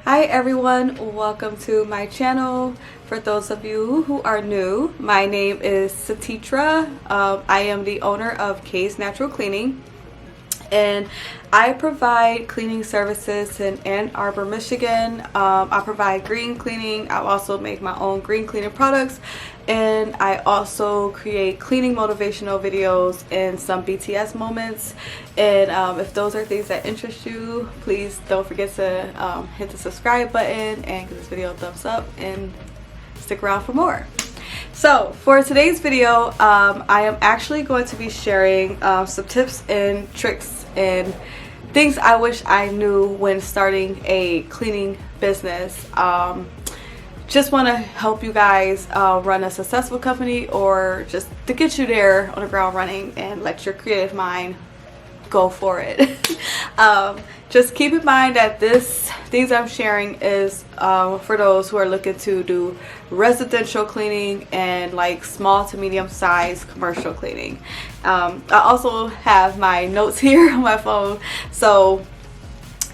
Hi everyone, welcome to my channel. For those of you who are new, my name is Satitra. I am the owner of K's Natural Cleaning, and I provide cleaning services in Ann Arbor, Michigan. I provide green cleaning. I also make my own green cleaning products, and I also create cleaning motivational videos and some BTS moments. And if those are things that interest you, please don't forget to hit the subscribe button and give this video a thumbs up and stick around for more. So for today's video, I am actually going to be sharing some tips and tricks and things I wish I knew when starting a cleaning business. Just want to help you guys run a successful company, or just to get you there on the ground running and let your creative mind go for it. Just keep in mind that things I'm sharing is for those who are looking to do residential cleaning and like small to medium sized commercial cleaning. I also have my notes here on my phone, so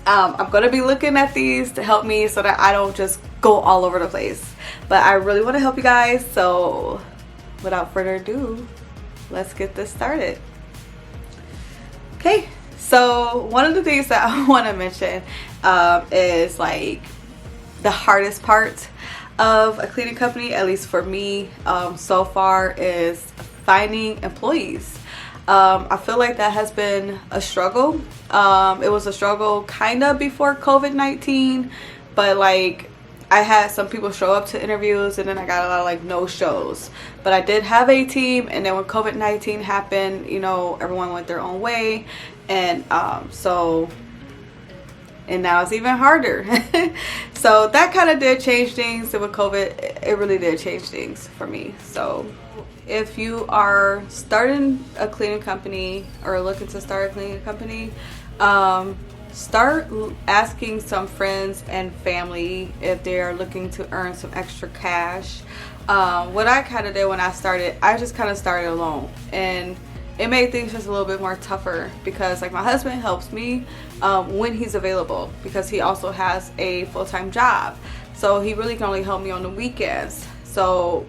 I'm going to be looking at these to help me so that I don't just go all over the place. But I really want to help you guys, so without further ado, let's get this started. Okay, so one of the things that I want to mention is like the hardest part of a cleaning company, at least for me so far, is finding employees. I feel like that has been a struggle. It was a struggle kind of before COVID-19, but like I had some people show up to interviews and then I got a lot of like no shows. But I did have a team, and then when COVID-19 happened, you know, everyone went their own way, and now it's even harder. So that kind of did change things. With COVID, it really did change things for me. So if you are starting a cleaning company or looking to start a cleaning company, start asking some friends and family if they are looking to earn some extra cash. What I kind of did when I started, I just kind of started alone, and it made things just a little bit more tougher because like my husband helps me when he's available, because he also has a full-time job, so he really can only help me on the weekends. So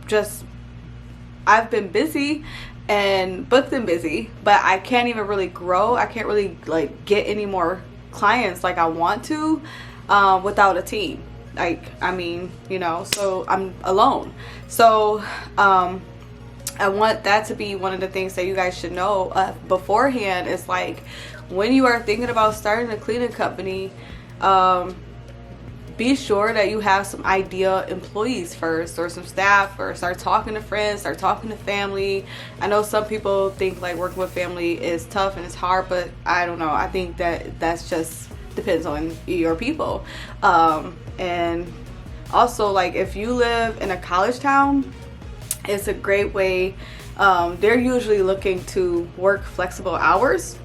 just I've been busy and booked and busy, but I can't even really grow. I can't really like get any more clients like I want to without a team. Like, I mean, you know, so I'm alone. So I want that to be one of the things that you guys should know beforehand, is like when you are thinking about starting a cleaning company, be sure that you have some ideal employees first, or some staff, or start talking to friends, start talking to family. I know some people think like working with family is tough and it's hard, but I don't know. I think that's just depends on your people. And also, like if you live in a college town, it's a great way. They're usually looking to work flexible hours,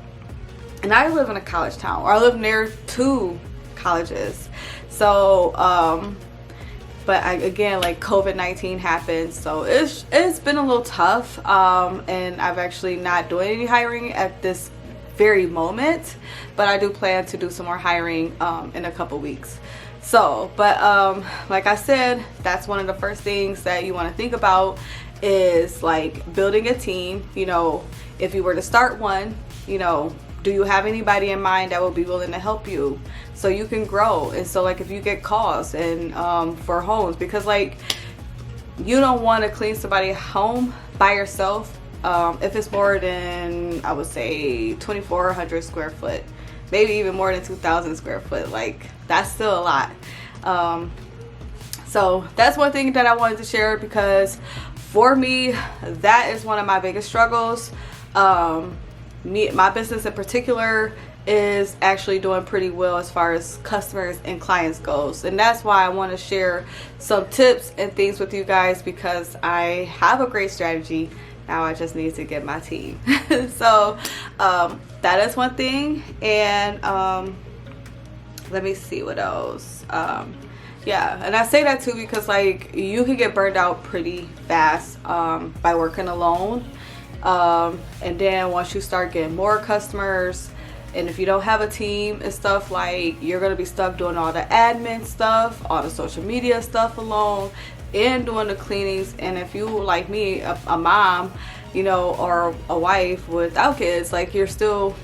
and I live in a college town, or I live near two colleges. So but again, like COVID-19 happened, so it's been a little tough, and I've actually not doing any hiring at this very moment, but I do plan to do some more hiring in a couple weeks. So but like I said, that's one of the first things that you want to think about, is like building a team. You know, if you were to start one, you know, do you have anybody in mind that will be willing to help you so you can grow? And so like if you get calls and for homes, because like you don't want to clean somebody's home by yourself if it's more than, I would say, 2,400 square foot, maybe even more than 2,000 square foot. Like that's still a lot. So that's one thing that I wanted to share, because for me, that is one of my biggest struggles. My business in particular is actually doing pretty well as far as customers and clients goes, and that's why I want to share some tips and things with you guys, because I have a great strategy. Now I just need to get my team. So that is one thing. And let me see what else. Yeah, and I say that too because like you can get burned out pretty fast by working alone. And then once you start getting more customers, And if you don't have a team and stuff, like, you're gonna be stuck doing all the admin stuff, all the social media stuff alone, and doing the cleanings. And if you, like me, a mom, you know, or a wife without kids, like, you're still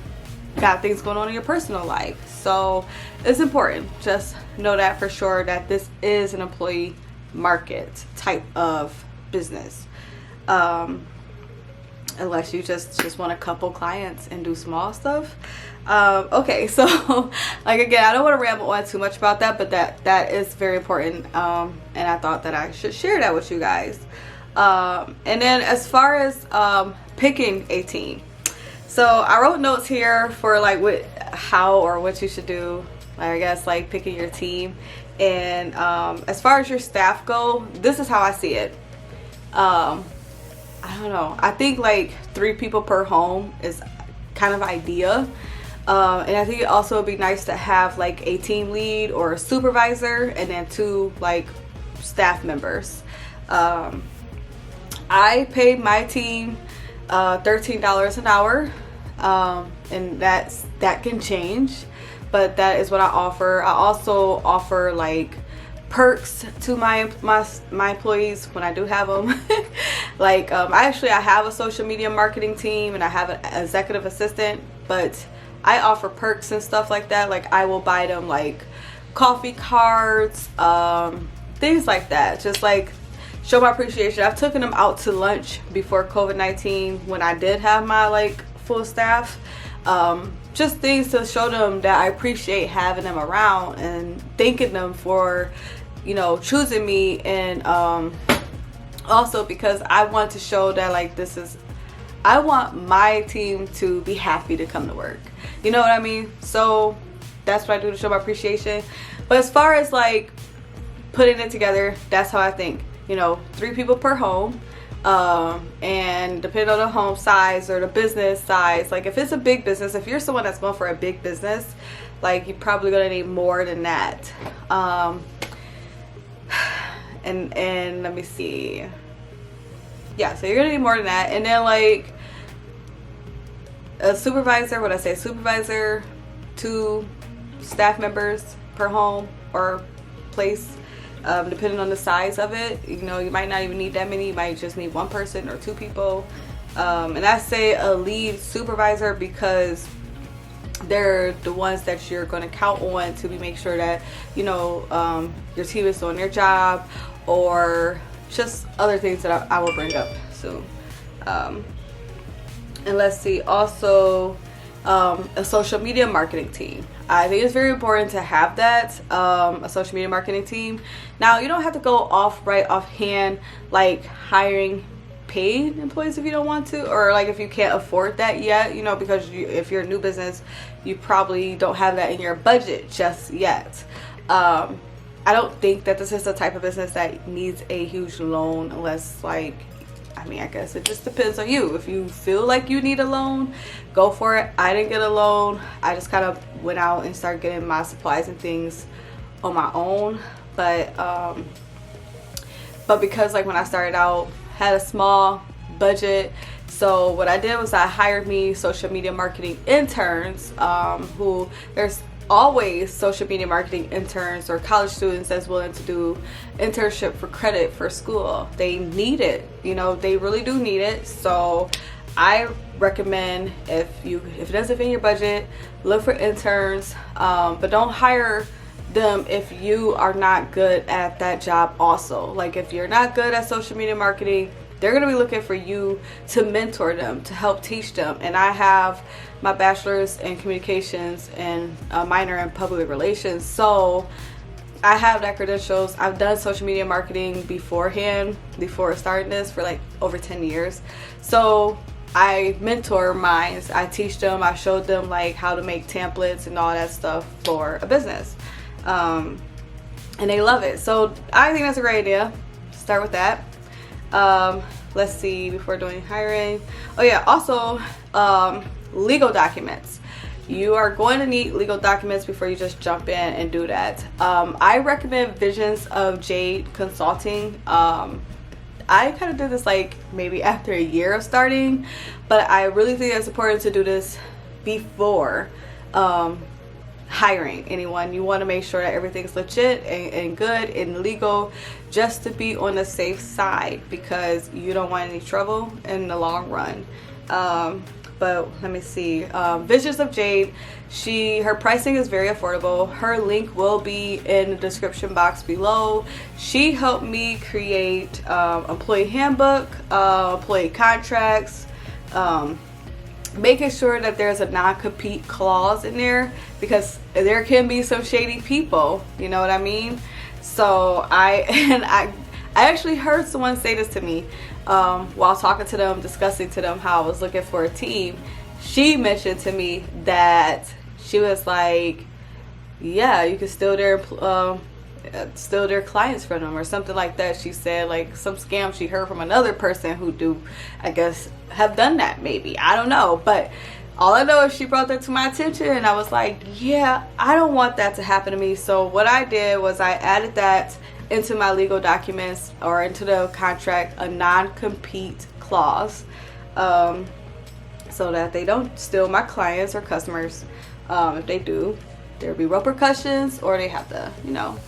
got things going on in your personal life. So it's important, just know that for sure, that this is an employee market type of business, unless you just want a couple clients and do small stuff. Okay, so like, again, I don't want to ramble on too much about that, but that is very important, and I thought that I should share that with you guys. And then as far as picking a team, so I wrote notes here for like what you should do, I guess, like picking your team. And as far as your staff go, this is how I see it. I don't know, I think like 3 people per home is kind of idea. And I think it also would be nice to have like a team lead or a supervisor, and then 2 like staff members. I paid my team $13 an hour, and that can change, but that is what I offer. I also offer like perks to my employees when I do have them. Like, I have a social media marketing team, and I have an executive assistant, but I offer perks and stuff like that. Like, I will buy them like coffee cards, things like that, just like show my appreciation. I've taken them out to lunch before COVID-19 when I did have my like full staff, just things to show them that I appreciate having them around, and thanking them for, you know, choosing me. And also because I want to show that like I want my team to be happy to come to work, you know what I mean? So that's what I do to show my appreciation. But as far as like putting it together, that's how I think, you know, 3 people per home, and depending on the home size or the business size, like if it's a big business, if you're someone that's going for a big business, like you're probably gonna need more than that. And let me see, yeah, so you're gonna need more than that. And then like a supervisor, what I say, supervisor, 2 staff members per home or place, depending on the size of it. You know, you might not even need that many, you might just need 1 person or 2 people. And I say a lead supervisor because they're the ones that you're going to count on to make sure that, you know, your team is doing their job, or just other things that I will bring up soon. And let's see, also a social media marketing team. I think it's very important to have that, a social media marketing team. Now, you don't have to go offhand like hiring paid employees if you don't want to, or like if you can't afford that yet, you know, because if you're a new business, you probably don't have that in your budget just yet. I don't think that this is the type of business that needs a huge loan, unless like, I mean, I guess it just depends on you. If you feel like you need a loan, go for it. I didn't get a loan. I just kind of went out and started getting my supplies and things on my own. But because like when I started out, had a small budget. So what I did was I hired me social media marketing interns, who there's always social media marketing interns or college students that's willing to do internship for credit for school. They need it, you know, they really do need it. So I recommend, if it doesn't fit in your budget, look for interns, but don't hire them if you are not good at that job also. Like if you're not good at social media marketing, they're going to be looking for you to mentor them, to help teach them. And I have my bachelor's in communications and a minor in public relations, so I have that credentials. I've done social media marketing beforehand, before starting this, for like over 10 years. So I mentor minds, I teach them, I showed them like how to make templates and all that stuff for a business, and they love it. So I think that's a great idea. Start with that. Let's see, before doing hiring, oh yeah, also legal documents. You are going to need legal documents before you just jump in and do that. I recommend Visions of Jade Consulting. I kind of did this like maybe after a year of starting, but I really think it's important to do this before, hiring anyone. You want to make sure that everything's legit and good and legal, just to be on the safe side, because you don't want any trouble in the long run. But let me see, Visions of Jade, her pricing is very affordable. Her link will be in the description box below. She helped me create employee handbook, employee contracts, making sure that there's a non-compete clause in there, because there can be some shady people, you know what I mean? So I actually heard someone say this to me while talking to them, discussing to them how I was looking for a team. She mentioned to me that she was like, yeah, you can steal their clients from them or something like that. She said like some scam she heard from another person who I guess have done that, maybe, I don't know. But all I know is she brought that to my attention, and I was like, yeah, I don't want that to happen to me. So what I did was I added that into my legal documents, or into the contract, a non-compete clause, so that they don't steal my clients or customers. If they do, there'll be repercussions, or they have to, you know.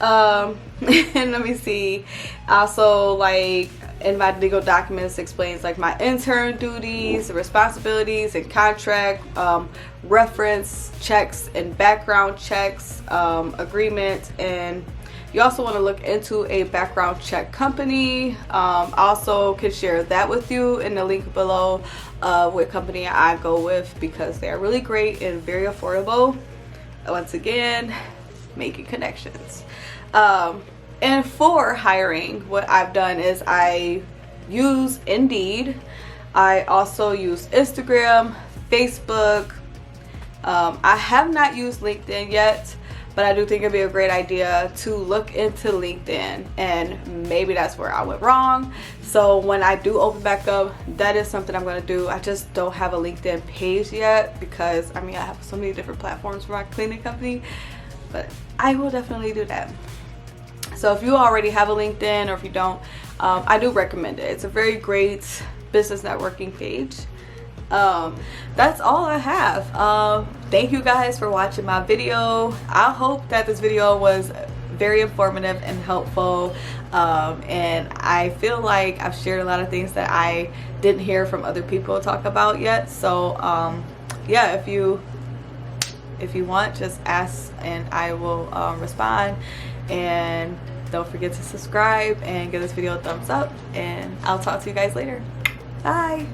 And let me see, also, like, in my legal documents explains like my intern duties, responsibilities, and contract, reference checks and background checks, agreement. And you also want to look into a background check company. Also can share that with you in the link below of what company I go with, because they are really great and very affordable. Once again, making connections. And for hiring, what I've done is I use Indeed. I also use Instagram, Facebook. I have not used LinkedIn yet, but I do think it'd be a great idea to look into LinkedIn, and maybe that's where I went wrong. So when I do open back up, that is something I'm going to do. I just don't have a LinkedIn page yet, because I mean, I have so many different platforms for my cleaning company, but I will definitely do that. So if you already have a LinkedIn, or if you don't, I do recommend it. It's a very great business networking page. That's all I have. Thank you guys for watching my video. I hope that this video was very informative and helpful, and I feel like I've shared a lot of things that I didn't hear from other people talk about yet. So yeah, if you want, just ask and I will respond. And don't forget to subscribe and give this video a thumbs up, and I'll talk to you guys later. Bye.